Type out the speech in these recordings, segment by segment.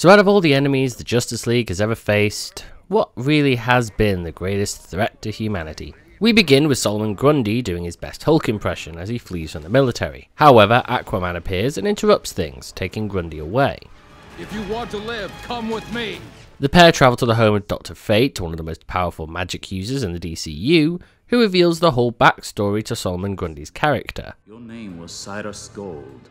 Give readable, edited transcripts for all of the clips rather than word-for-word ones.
So out of all the enemies the Justice League has ever faced, what really has been the greatest threat to humanity? We begin with Solomon Grundy doing his best Hulk impression as he flees from the military. However, Aquaman appears and interrupts things, taking Grundy away. If you want to live, come with me! The pair travel to the home of Dr. Fate, one of the most powerful magic users in the DCU, who reveals the whole backstory to Solomon Grundy's character. Your name was Cyrus Gold.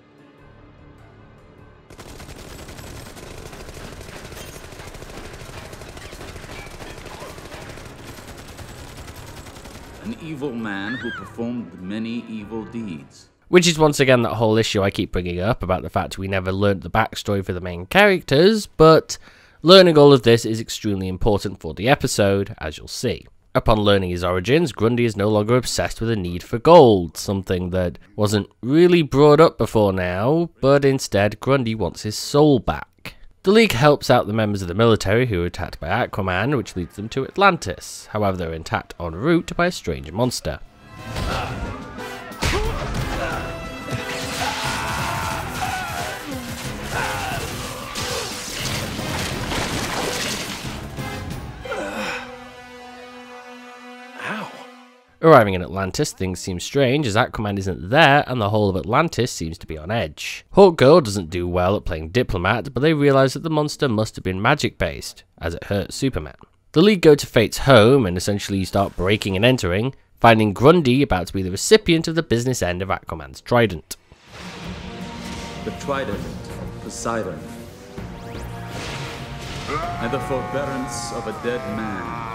An evil man who performed many evil deeds. Which is once again that whole issue I keep bringing up about the fact we never learnt the backstory for the main characters, but learning all of this is extremely important for the episode, as you'll see. Upon learning his origins, Grundy is no longer obsessed with a need for gold, something that wasn't really brought up before now, but instead Grundy wants his soul back. The League helps out the members of the military who are attacked by Aquaman, which leads them to Atlantis. However, they're attacked en route by a strange monster. Arriving in Atlantis, things seem strange as Aquaman isn't there and the whole of Atlantis seems to be on edge. Hawkgirl doesn't do well at playing diplomat, but they realise that the monster must have been magic based, as it hurt Superman. The League go to Fate's home and essentially start breaking and entering, finding Grundy about to be the recipient of the business end of Aquaman's trident. The trident of Poseidon. And the forbearance of a dead man.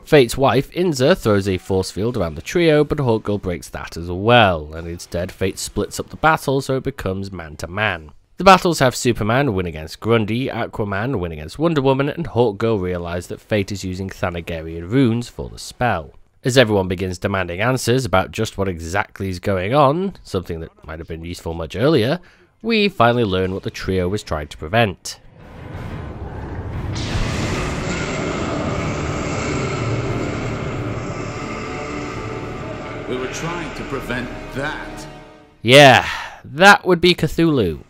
Fate's wife, Inza, throws a force field around the trio, but Hawkgirl breaks that as well, and instead Fate splits up the battle so it becomes man-to-man. The battles have Superman win against Grundy, Aquaman win against Wonder Woman, and Hawkgirl realise that Fate is using Thanagarian runes for the spell. As everyone begins demanding answers about just what exactly is going on, something that might have been useful much earlier, we finally learn what the trio was trying to prevent. We were trying to prevent that. Yeah, that would be Cthulhu.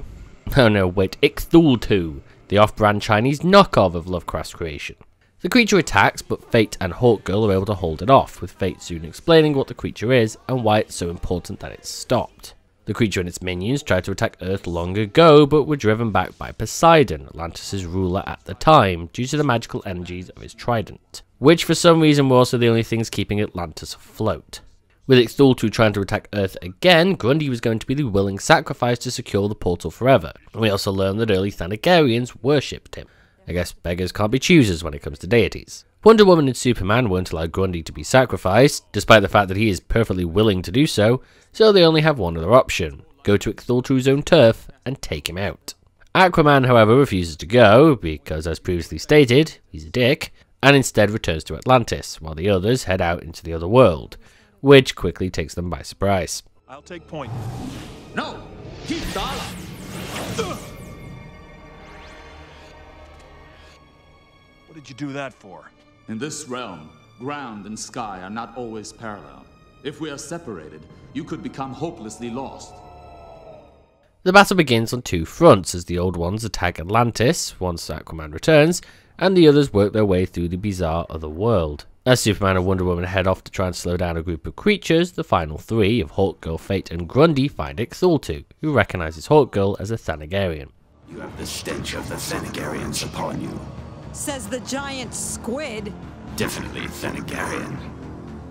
Oh no, wait, Ixthulhu, the off-brand Chinese knockoff of Lovecraft's creation. The creature attacks, but Fate and Hawkgirl are able to hold it off, with Fate soon explaining what the creature is and why it's so important that it's stopped. The creature and its minions tried to attack Earth long ago, but were driven back by Poseidon, Atlantis' ruler at the time, due to the magical energies of his trident, which for some reason were also the only things keeping Atlantis afloat. With Ixthulhu trying to attack Earth again, Grundy was going to be the willing sacrifice to secure the portal forever. We also learned that early Thanagarians worshipped him. I guess beggars can't be choosers when it comes to deities. Wonder Woman and Superman won't allow Grundy to be sacrificed, despite the fact that he is perfectly willing to do so, so they only have one other option: go to Ixthulhu's own turf and take him out. Aquaman, however, refuses to go, because as previously stated, he's a dick, and instead returns to Atlantis, while the others head out into the other world, which quickly takes them by surprise. I'll take point. No! Keep Dala! What did you do that for? In this realm, ground and sky are not always parallel. If we are separated, you could become hopelessly lost. The battle begins on two fronts, as the Old Ones attack Atlantis once Aquaman returns, and the others work their way through the bizarre other world. As Superman and Wonder Woman head off to try and slow down a group of creatures, the final three of Hawkgirl, Fate and Grundy find Ixthulhu, who recognises Hawkgirl as a Thanagarian. You have the stench of the Thanagarians upon you. Says the giant squid. Definitely Thanagarian.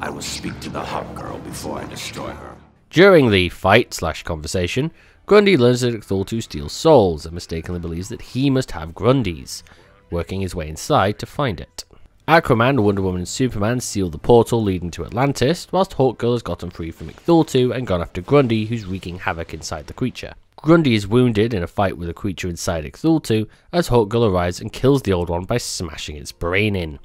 I will speak to the Hawkgirl before I destroy her. During the fight/conversation, Grundy learns that Ixthulhu steals souls and mistakenly believes that he must have Grundy's, working his way inside to find it. Aquaman, Wonder Woman and Superman seal the portal leading to Atlantis, whilst Hawkgirl has gotten free from Ixthulhu and gone after Grundy, who's wreaking havoc inside the creature. Grundy is wounded in a fight with a creature inside Ixthulhu, as Hawkgirl arrives and kills the Old One by smashing its brain in.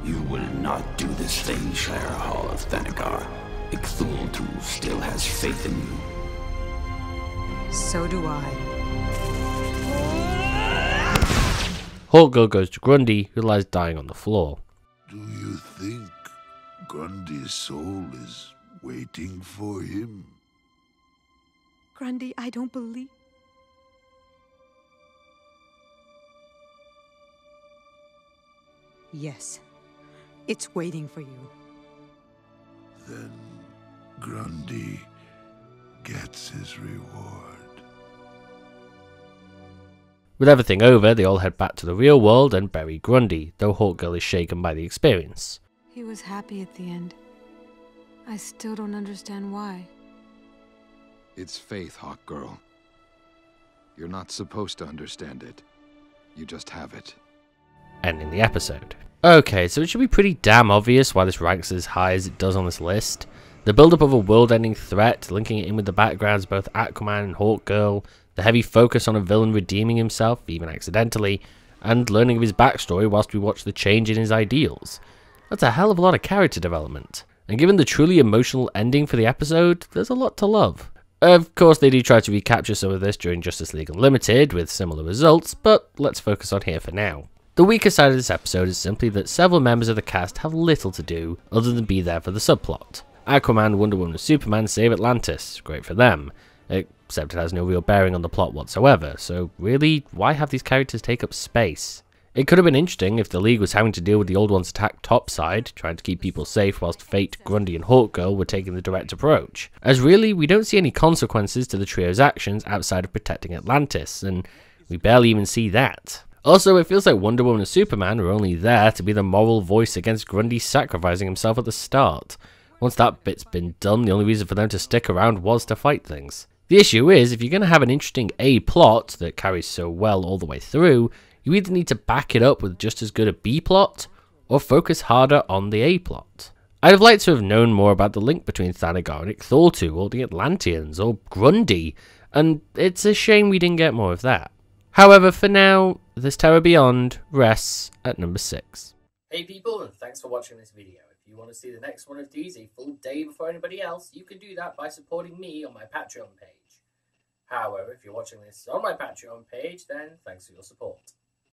You will not do this thing, Shire Hall of Thanagar. Ixthulhu still has faith in you. So do I. Hawkgirl goes to Grundy, who lies dying on the floor. Do you think Grundy's soul is waiting for him? Grundy, I don't believe... Yes. It's waiting for you. Then Grundy gets his reward. With everything over, they all head back to the real world and bury Grundy, though Hawkgirl is shaken by the experience. He was happy at the end. I still don't understand why. It's faith, Hawkgirl. You're not supposed to understand it. You just have it. Ending the episode. Okay, so it should be pretty damn obvious why this ranks as high as it does on this list. The build-up of a world-ending threat, linking it in with the backgrounds of both Aquaman and Hawkgirl, the heavy focus on a villain redeeming himself, even accidentally, and learning of his backstory whilst we watch the change in his ideals. That's a hell of a lot of character development. And given the truly emotional ending for the episode, there's a lot to love. Of course, they do try to recapture some of this during Justice League Unlimited with similar results, but let's focus on here for now. The weaker side of this episode is simply that several members of the cast have little to do other than be there for the subplot. Aquaman, Wonder Woman and Superman save Atlantis, great for them, except it has no real bearing on the plot whatsoever, so really, why have these characters take up space? It could have been interesting if the League was having to deal with the Old One's attack topside, trying to keep people safe whilst Fate, Grundy and Hawkgirl were taking the direct approach, as really we don't see any consequences to the trio's actions outside of protecting Atlantis, and we barely even see that. Also, it feels like Wonder Woman and Superman are only there to be the moral voice against Grundy sacrificing himself at the start. Once that bit's been done, the only reason for them to stick around was to fight things. The issue is, if you're going to have an interesting A plot that carries so well all the way through, you either need to back it up with just as good a B plot, or focus harder on the A plot. I'd have liked to have known more about the link between Thanagar and Ixthaltu, or the Atlanteans, or Grundy, and it's a shame we didn't get more of that. However, for now, this Terror Beyond rests at number 6. Hey people, and thanks for watching this video. If you want to see the next one of these a full day before anybody else, you can do that by supporting me on my Patreon page. However, if you're watching this on my Patreon page, then thanks for your support.